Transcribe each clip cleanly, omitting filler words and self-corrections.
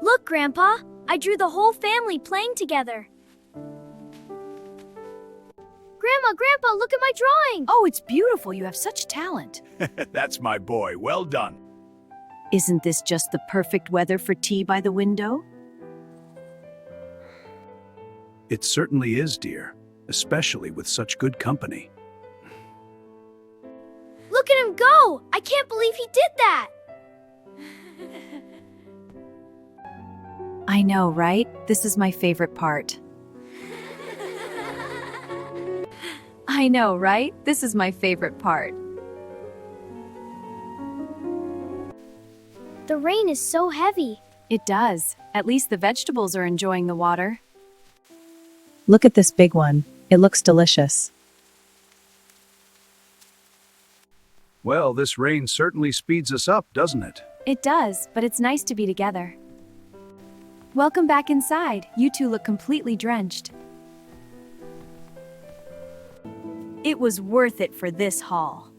Look, Grandpa, I drew the whole family playing together. Grandpa, look at my drawing! Oh, it's beautiful. You have such talent. That's my boy. Well done. Isn't this just the perfect weather for tea by the window? It certainly is, dear, especially with such good company. Look at him go! I can't believe he did that! I know, right? This is my favorite part. I know, right? This is my favorite part. The rain is so heavy. It does. At least the vegetables are enjoying the water. Look at this big one. It looks delicious. Well, this rain certainly speeds us up, doesn't it? It does, but it's nice to be together. Welcome back inside. You two look completely drenched. It was worth it for this haul.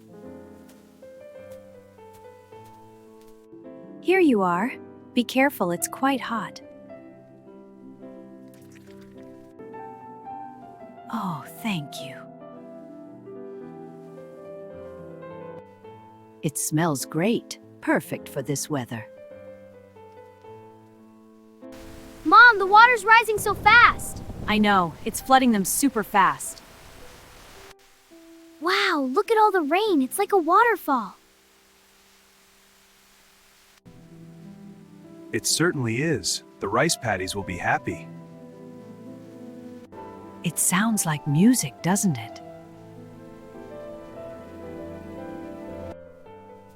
Here you are. Be careful, it's quite hot. Oh, thank you. It smells great. Perfect for this weather. Mom, the water's rising so fast! I know, it's flooding them super fast. Wow, look at all the rain. It's like a waterfall. It certainly is. The rice paddies will be happy. It sounds like music, doesn't it?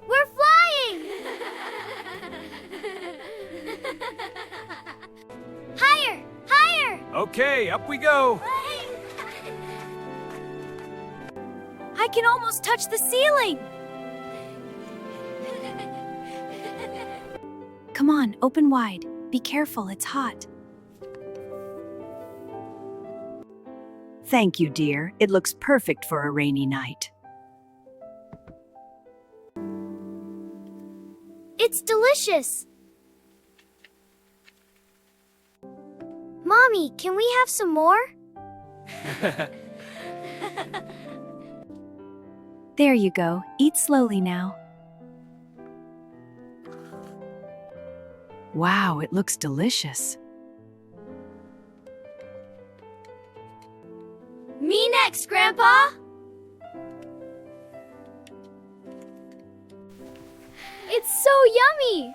We're flying! Higher! Higher! Okay, up we go. I can almost touch the ceiling! Come on, open wide. Be careful, it's hot. Thank you, dear. It looks perfect for a rainy night. It's delicious! Mommy, can we have some more? There you go. Eat slowly now. Wow, it looks delicious. Me next, Grandpa! It's so yummy!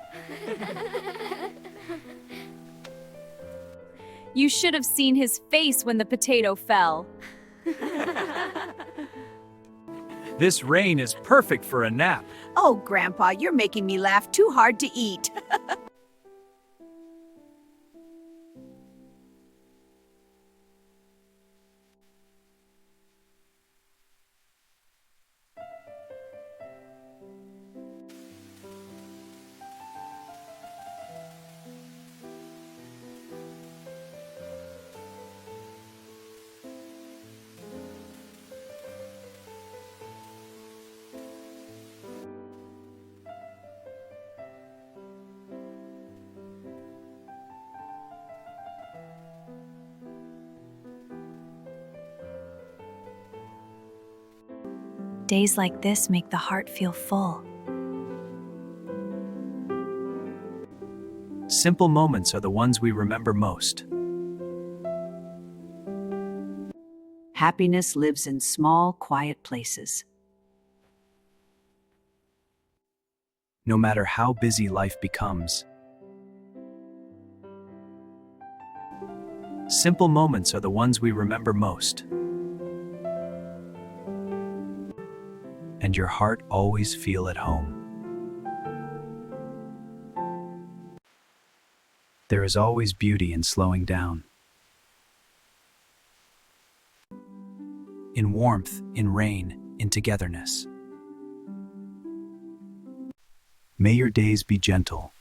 You should have seen his face when the potato fell. This rain is perfect for a nap. Oh, Grandpa, you're making me laugh too hard to eat. Days like this make the heart feel full. Simple moments are the ones we remember most. Happiness lives in small, quiet places. No matter how busy life becomes. Simple moments are the ones we remember most. And your heart always feel at home. There is always beauty in slowing down. In warmth, in rain, in togetherness. May your days be gentle,